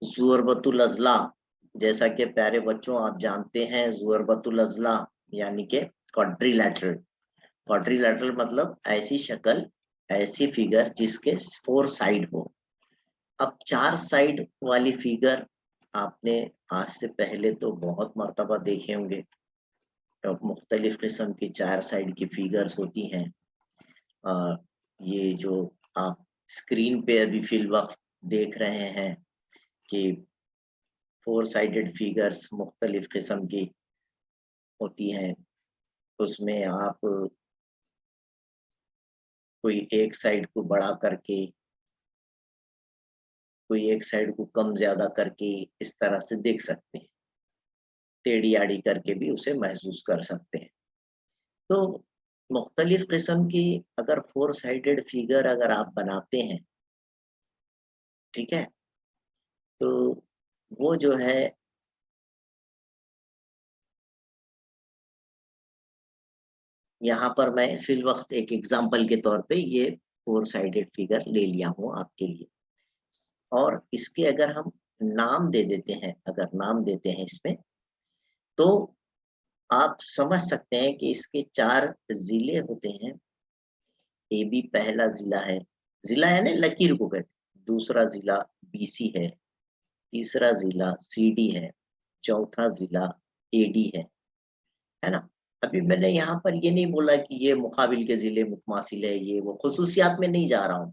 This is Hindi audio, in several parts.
ज़ुअरबतुल अज़ला, जैसा कि प्यारे बच्चों आप जानते हैं, ज़ुअरबतुल अज़ला यानी कि क्वाड्रिलैटरल। क्वाड्रिलैटरल मतलब ऐसी शक्ल, ऐसी फिगर जिसके 4 साइड हो। अब 4 साइड वाली फिगर आपने आज से पहले तो बहुत मर्तबा देखे होंगे। तो मुख्तलिफ किस्म की 4 साइड की फिगर्स होती हैं। अ, ये जो आप स्क्रीन पे अभी फिल वक़्त देख रहे हैं कि 4 साइडेड फिगर्स मुख्तलिफ किस्म की होती हैं। उसमें आप कोई एक साइड को बड़ा करके, कोई एक साइड को कम ज़्यादा करके इस तरह से देख सकते हैं। टेढ़ी-आड़ी करके भी उसे महसूस कर सकते हैं। तो मुख्तलिफ किस्म की अगर 4 साइडेड फिगर अगर आप बनाते हैं, ठीक है? तो वो जो है यहाँ पर मैं फ़िलवक़्त एक एग्ज़ाम्पल के तौर पे ये 4 साइडेड फिगर ले लिया हूँ आपके लिए। और इसके अगर हम नाम दे देते हैं, अगर नाम देते हैं इसमें, तो आप समझ सकते हैं कि इसके 4 ज़िले होते हैं। एबी पहला ज़िला है, ज़िला यानी लकीर को कहते हैं। दूसरा ज़िला बीसी है, तीसरा ज़िला सीडी है, चौथा ज़िला एडी है ना? अभी मैंने यहाँ पर ये नहीं बोला कि ये मुक़ाबिल के ज़िले मुतमासिल है, ये वो ख़ुसूसियात में नहीं जा रहा हूँ।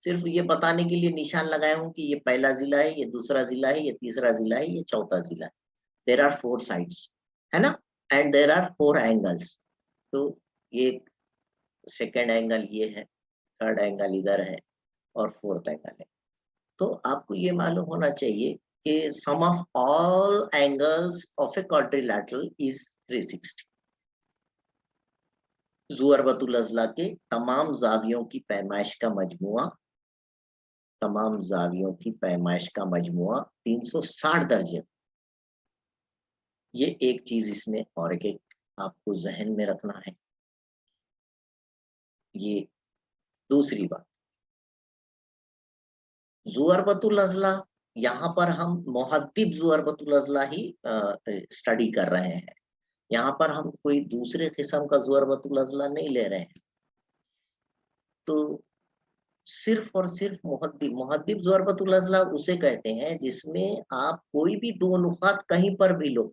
सिर्फ़ ये बताने के लिए निशान लगाया हूँ कि ये पहला ज़िला है, ये दूसरा ज़िला है, ये तीसरा ज़िला है, ये चौथा ज़िला है। देयर आर 4 साइड्स, है ना? And there are 4 angles. तो ये सेकंड एंगल ये है, थर्ड एंगल इधर है और फोर्थ एंगल है। तो आपको ये मालूम होना चाहिए कि sum of all angles of a quadrilateral is 360। ज़ुअरबतुल अज़ला के तमाम ज़ावियों की पैमाइश का मजमुआ, तमाम ज़ावियों की पैमाइश का मजमुआ 360 दर्जे। ये एक चीज़ इसमें और एक आपको ज़हन में रखना है। ये दूसरी बात, ज़ुअरबतुल अज़ला यहाँ पर हम मुहद्दिब ज़ुअरबतुल अज़ला ही स्टडी कर रहे हैं। यहाँ पर हम कोई दूसरे किस्म का ज़ुअरबतुल अज़ला नहीं ले रहे हैं। तो सिर्फ़ और सिर्फ़ मुहद्दिब मुहद्दिब ज़ुअरबतुल अज़ला उसे कहते हैं जिसमें आप कोई भी 2 नुक़ात कहीं पर भी लो,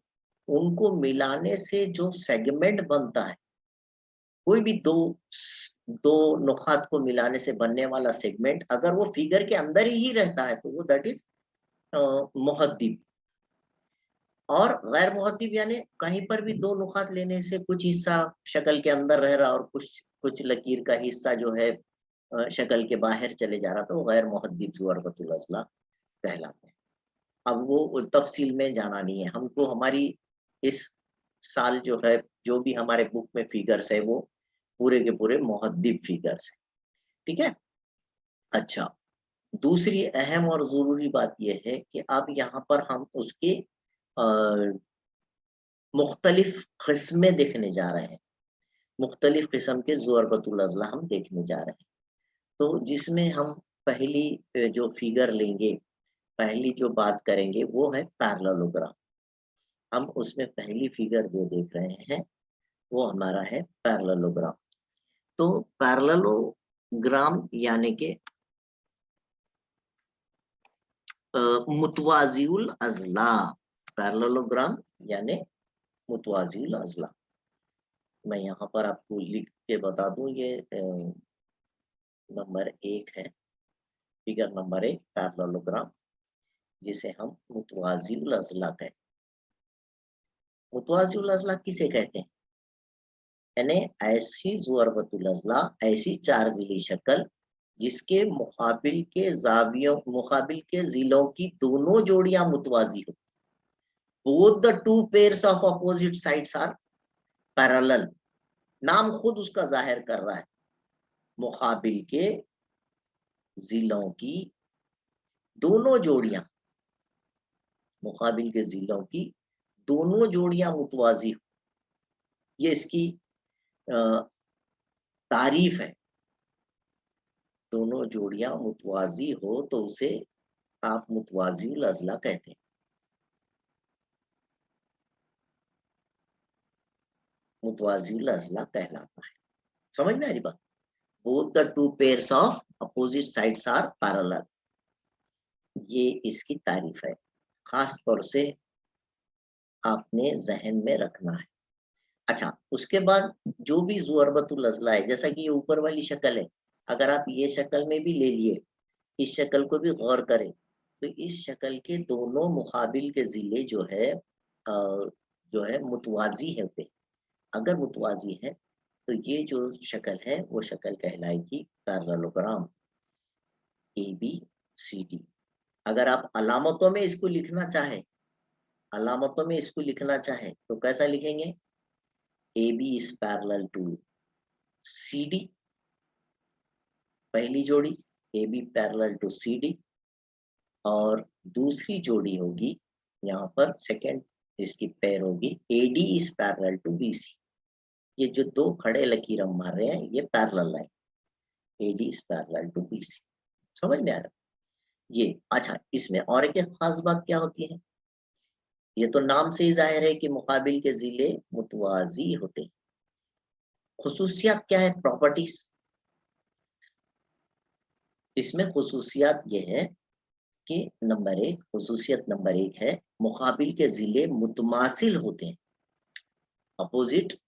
उनको मिलाने से जो सेगमेंट बनता है, कोई भी 2 नुक़ात को मिलाने से बनने वाला सेगमेंट अगर वो फ़िगर के अंदर ही रहता है, तो वो दैट इज़ मुहद्दिब। और गैर मुहद्दिब यानी कहीं पर भी 2 नुक़ात लेने से कुछ हिस्सा शक्ल के अंदर रह रहा और कुछ कुछ लकीर का हिस्सा जो है शक्ल के बाहर चले जा रहा, तो गैर मुहद्दिब ज़ुअरबतुल अज़ला कहलाते हैं। अब वो तफ़सील में जाना नहीं है, हमको हमारी इस साल जो है, जो भी हमारे बुक में फिगर्स है, वो पूरे के पूरे मुहद्दिब फिगर्स हैं, ठीक है? अच्छा, दूसरी अहम और ज़रूरी बात ये है कि अब यहाँ पर हम उसके अ, मुख्तलिफ किस्में देखने जा रहे हैं। मुख्तलिफ किस्म के ज़ुअरबतुल अज़ला हम देखने जा रहे हैं। तो जिसमें हम पहली जो फ़िगर लेंगे, पहली जो बात करेंगे वो है पैरेललोग्राम। हम उसमें पहली फ़िगर जो देख रहे हैं, वो हमारा है पैरेललोग्राम। तो पैरेललोग्राम यानी कि मुतवाज़िउल अज़ला, पैरेललोग्राम यानी मुतवाज़िउल अज़ला। मैं यहाँ पर आपको लिख के बता दूँ, ये नंबर 1 है, फिगर नंबर 1 पैरेललोग्राम, जिसे हम मुतवाज़िउल अज़ला कहते हैं। मुतवाज़िउल अज़ला किसे कहते हैं? यानी ऐसी ज़ुअरबतुल अज़ला, ऐसी 4 ज़िली शक्ल जिसके मुक़ाबिल के ज़िलों की दोनों जोड़ियाँ मुतवाज़ी हो। Both the 2 pairs of opposite sides are parallel. नाम खुद उसका ज़ाहिर कर रहा है। मुक़ाबिल के ज़िलों की दोनों जोड़ियाँ, मुक़ाबिल के ज़िलों की दोनों जोड़ियाँ मुतवाज़ी हो। ये इसकी अ, तारीफ़ है। दोनों जोड़ियाँ मुतवाज़ी हो तो उसे आप मुतवाज़िउल अज़ला कहते हैं। मुतवाज़िउल अज़ला कहलाता है। समझ में आ रही बात? Both the two pairs of opposite sides are parallel. ये इसकी तारीफ है, खास तौर से आपने जहन में रखना है। अच्छा, उसके बाद जो भी ज़ुअरबतुल अज़ला है, जैसा कि ये ऊपर वाली शक्ल है, अगर आप ये शक्ल में भी ले लिए, इस शक्ल को भी गौर करें, तो इस शक्ल के दोनों मुकाबिल के ज़िले जो है मुतवाज़ी होते हैं। अगर मुतवाज़ी है, तो ये जो शक्ल है, वो शक्ल कहलाएगी पैरेललोग्राम, ABCD। अगर आप अलामतों में इसको लिखना चाहें, अलामतों में इसको लिखना चाहें, तो कैसा लिखेंगे? AB is parallel to CD, पहली जोड़ी AB पैरेलल टू CD, और दूसरी जोड़ी होगी यहाँ पर सेकंड इसकी पेयर होगी AD is parallel to BC। ये जो दो खड़े लकीर हम मार रहे हैं, ये पैरेलल है, AD is parallel to BC। समझ में आ रहा है ये? अच्छा, इसमें और एक खास बात क्या होती है? ये तो नाम से ही जाहिर है कि मुकाबिल के ज़िले मुतवाज़ी होते हैं। खुसूसियत क्या है? प्रॉपर्टीज। इसमें खुसूसियत ये है कि नंबर एक, खुसूसियत नंबर एक है, मुकाबिल के ज़िले मुतमासिल होते हैं। Opposite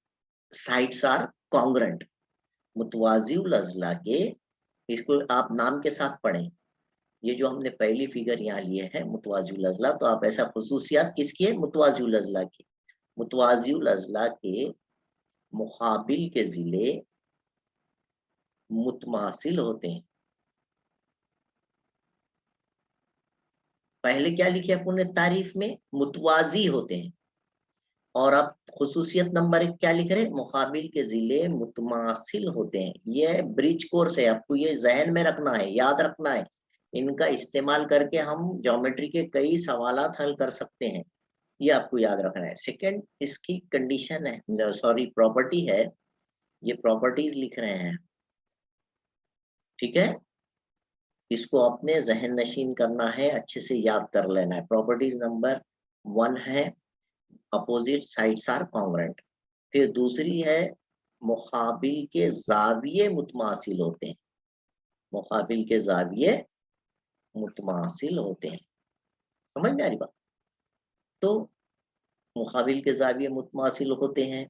sides are congruent. मुतवाज़िउल अज़ला के, इसको आप नाम के साथ पढ़ें। ये जो हमने पहली फिगर यहाँ लिए है मुतवाज़िउल अज़ला, तो आप ऐसा खुसूसियत किसकी है? मुतवाज़िउल अज़ला की। मुतवाज़िउल अज़ला के मुकाबिल के ज़िले मुतमासिल होते हैं। पहले क्या लिखे अपने तारीफ में? मुतवाज़ी होते हैं। और अब खुसूसियत नंबर एक क्या लिख रहे हैं? मुकाबिल के ज़िले मुतमासिल होते हैं। ये ब्रिज कोर्स है, आपको ये ज़हन में रखना है, याद रखना है। इनका इस्तेमाल करके हम ज्योमेट्री के कई सवालात हल कर सकते हैं, ये आपको याद रखना है। सेकंड इसकी कंडीशन है, सॉरी प्रॉपर्टी है, ये प्रॉपर्टीज लिख रहे हैं, ठीक है? इसको अपने ज़हन नशीन करना है, अच्छे से याद कर लेना है। प्रॉपर्टीज नंबर 1 है अपोजिट साइड्स आर कॉन्ग्रेंट। फिर दूसरी है मुकाबिल के ज़ाविये मुतमासिल होते हैं। मुकाबिल के ज़ाविये मुतमासिल होते हैं। समझ में आ रही बात? तो मुकाबिल के ज़ाविये मुतमासिल होते हैं।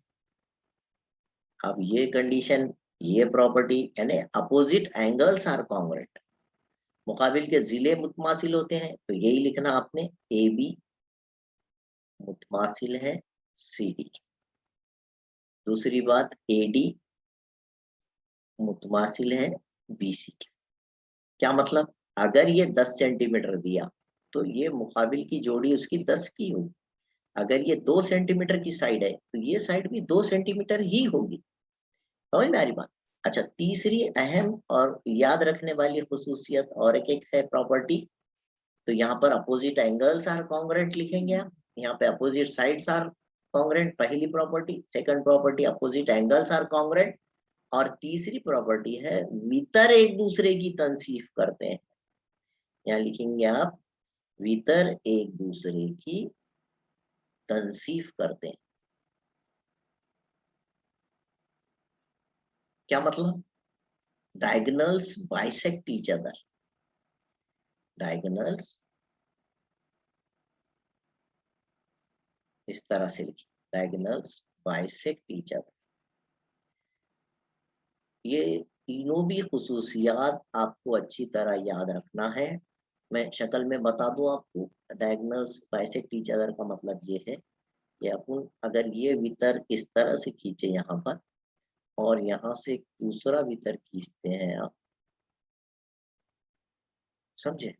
अब ये कंडीशन, ये प्रॉपर्टी, यानी अपोजिट एंगल्स आर कॉन्ग्रेंट। मुकाबिल के ज़िले मुतमासिल होते हैं, तो यही लिखना आपने, AB मुतमासिल है CD। दूसरी बात, AD मुतमासिल है BC। क्या मतलब? अगर ये 10 सेंटीमीटर दिया, तो ये मुकाबिल की जोड़ी उसकी 10 की होगी। अगर ये 2 सेंटीमीटर की साइड है, तो ये साइड भी 2 सेंटीमीटर ही होगी। समझ में आ रही बात? अच्छा, तीसरी अहम और याद रखने वाली खुसूसियत और एक है प्रॉपर्टी। तो यहाँ पर अपोजिट एंगल्स आर कॉन्ग्रेंट लिखेंगे आप, यहाँ पे अपोजिट साइड्स आर कॉन्ग्रेंट, पहली property. Second property, opposite angles are congruent. और तीसरी प्रॉपर्टी है वितर एक दूसरे की तनसीफ करते हैं। यहाँ लिखेंगे आप, वितर एक दूसरे की तनसीफ करते हैं। क्या मतलब? Diagonals bisect each other. Diagonals इस तरह से लिखिए, डायगोनल्स बाइसेक्ट ईच अदर। ये तीनों भी खुसूसियात आपको अच्छी तरह याद रखना है। मैं शक्ल में बता दूं आपको, डायगोनल्स बाइसेक्ट ईच अदर का मतलब ये है कि अपन अगर ये वितर इस तरह से खींचे यहाँ पर, और यहाँ से दूसरा वितर खींचते हैं आप, समझे?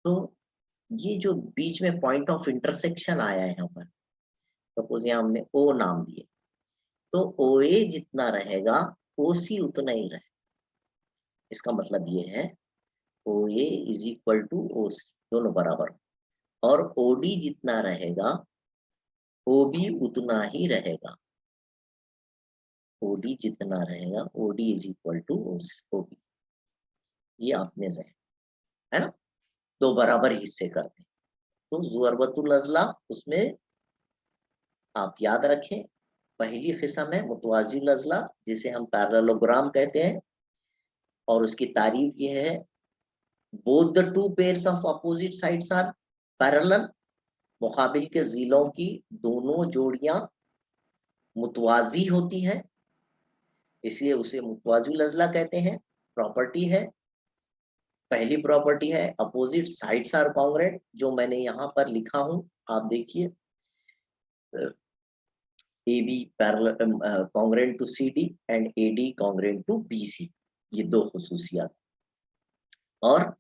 तो ये जो बीच में पॉइंट ऑफ इंटरसेक्शन आया है यहाँ पर, सपोज यहाँ हमने O नाम दिए, तो OA जितना रहेगा OC उतना ही रहे। इसका मतलब ये है OA is equal to OC, दोनों बराबर। और OD जितना रहेगा OB उतना ही रहेगा। ओडी जितना रहेगा ओडी इज इक्वल टू ओबी, ये आपने से है ना, दो बराबर हिस्से करते हैं। तो ज़ुअरबतुल अज़ला उसमें आप याद रखें पहली किस्म है मुतवाज़िल अज़ला जिसे हम पैरेललोग्राम कहते हैं, और उसकी तारीफ ये है both the two pairs of opposite sides are parallel, मुकाबिल के जिलों की दोनों जोड़ियां मुतवाजी होती हैं, इसलिए उसे मुतवाज़िल अज़ला कहते हैं। प्रॉपर्टी है, पहली प्रॉपर्टी है अपोजिट साइड्स आर कॉन्ग्रुएंट, जो मैंने यहाँ पर लिखा हूं, आप देखिए AB congruent to CD and AD congruent to BC, ये दो खुसूसियात। और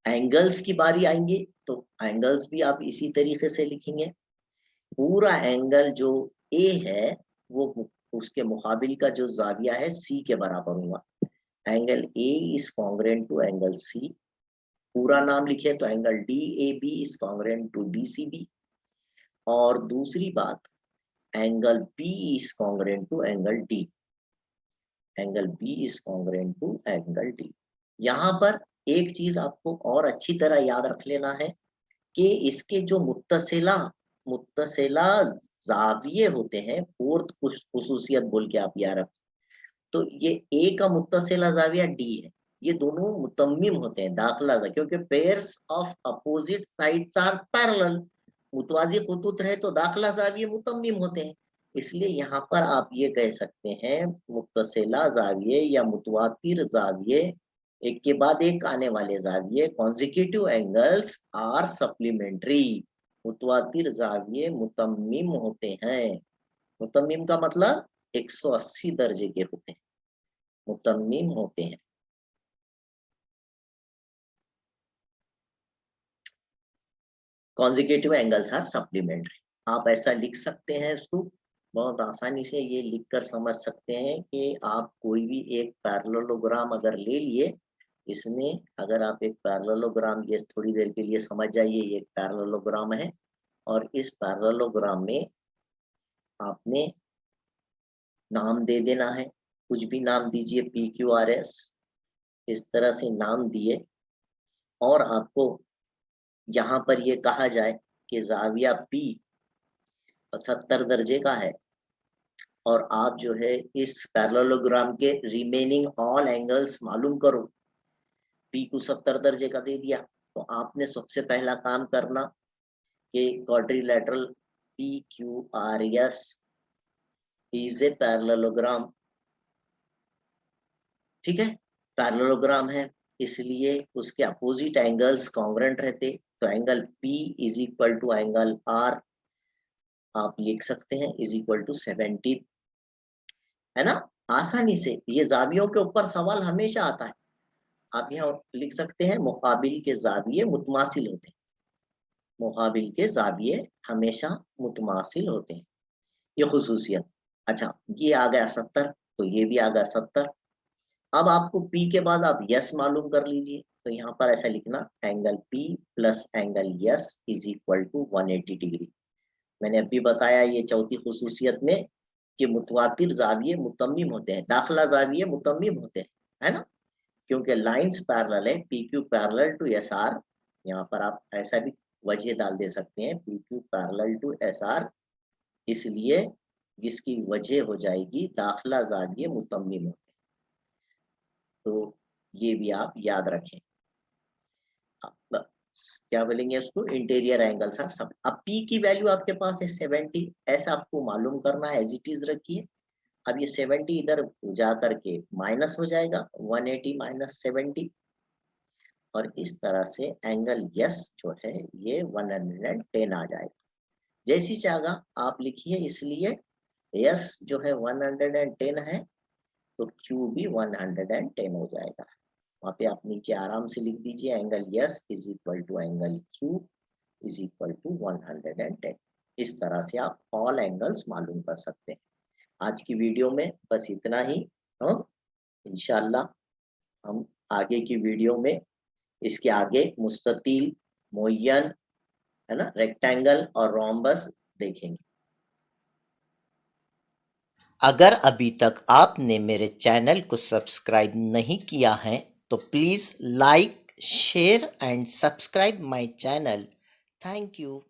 एंगल्स की बारी आएंगे तो एंगल्स भी आप इसी तरीके से लिखेंगे, पूरा एंगल जो A है वो उसके मुकाबिल का जो जाविया है C के बराबर होगा। Angle A is congruent to angle C, पूरा नाम लिखे तो angle DAB is congruent to DCB। और दूसरी बात angle B is congruent to angle D, angle B is congruent to angle D। यहाँ पर एक चीज आपको और अच्छी तरह याद रख लेना है कि इसके जो मुत्तसिला जाविये होते हैं, फोर्थ खुसूसियत बोल के आप याद रख, तो ये ए का मुत्तसिला जाविया डी है, ये दोनों मुतम्मिम होते हैं दाखिला जा, क्योंकि pairs of opposite sides are parallel, मुतवाजी खुतूत रहे तो दाखिला जाविये मुतम्मिम होते हैं, इसलिए यहाँ पर आप ये कह सकते हैं मुत्तसिला जाविये या मुतवातिर जाविये, एक के बाद एक आने वाले जाविये कॉन्जिक्यूटिव एंगल्स आर सप्लीमेंट्री, मुतवातिर जाविये मुतम्मिम होते हैं। मुतम्मिम का मतलब 180 दर्जे के होते हैं, मुतम्मिम होते हैं। कॉन्जिक्यूटिव एंगल्स आर सप्लीमेंट्री, आप ऐसा लिख सकते हैं, इसको बहुत आसानी से ये लिखकर समझ सकते हैं कि आप कोई भी एक पैरेललोग्राम अगर ले लिए, इसमें अगर आप एक पैरेललोग्राम, ये थोड़ी देर के लिए समझ जाइए, ये एक पैरेललोग्राम है और इस पैरेललोग्राम में आपने नाम दे देना है, कुछ भी नाम दीजिए PQRS, इस तरह से नाम दिए, और आपको यहाँ पर ये कहा जाए कि जाविया P 70 दर्जे का है, और आप जो है इस पैरेललोग्राम के रिमेनिंग ऑल एंगल्स मालूम करो, P को 70 दर्जे का दे दिया, तो आपने सबसे पहला काम करना कि quadrilateral PQRS is a parallelogram, ठीक है, पैरेललोग्राम है इसलिए उसके अपोजिट एंगल्स कॉन्ग्रुएंट रहते, तो angle P is equal to angle R आप लिख सकते हैं इज इक्वल टू 70, है ना, आसानी से। ये जावियों के ऊपर सवाल हमेशा आता है, आप यहाँ लिख सकते हैं मुकाबिल के जाविये मुतमासिल होते हैं, मुकाबिल के जाविये हमेशा मुतमासिल होते हैं, ये खुसूसियत। अच्छा, ये आ गया 70, तो ये भी आ गया 70। अब आपको P के बाद आप यस मालूम कर लीजिए, तो यहाँ पर ऐसा लिखना angle P plus angle S is equal to 180 degree. मैंने अभी बताया ये चौथी खुसूसियत में कि मुतवातिर जाविये मुतम्मिम होते हैं, दाखिला जाविये मुतम्मिम होते हैं, है ना, क्योंकि लाइंस पैरेलल है, PQ पैरेलल टू SR, यहाँ पर आप ऐसा भी वजह डाल दे सकते हैं PQ पैरेलल टू SR, इसलिए जिसकी वजह हो जाएगी दाखिला जाविये मुतम्मिम होते हैं, तो ये भी आप याद रखें। क्या बोलेंगे उसको, इंटीरियर एंगल्स आर सब। अब P की वैल्यू आपके पास है 70, ऐसा आपको मालूम करना है, एज इट इज रखिए। अब ये 70 इधर जा करके माइनस हो जाएगा, 180 माइनस 70, और इस तरह से एंगल यस जो है ये 110 आ जाएगा। जैसी चाहा आप लिखिए, इसलिए यस जो है 110 है तो Q भी 110 हो जाएगा। वहाँ पे आप नीचे आराम से लिख दीजिए angle S is equal to angle Q is equal to 110। इस तरह से आप ऑल एंगल्स मालूम कर सकते हैं। आज की वीडियो में बस इतना ही। इंशाल्लाह हम आगे की वीडियो में इसके आगे मुस्ततील, मुय्यन, है ना, रेक्टेंगल और रोम्बस देखेंगे। अगर अभी तक आपने मेरे चैनल को सब्सक्राइब नहीं किया है तो please like, share and subscribe my channel. Thank you.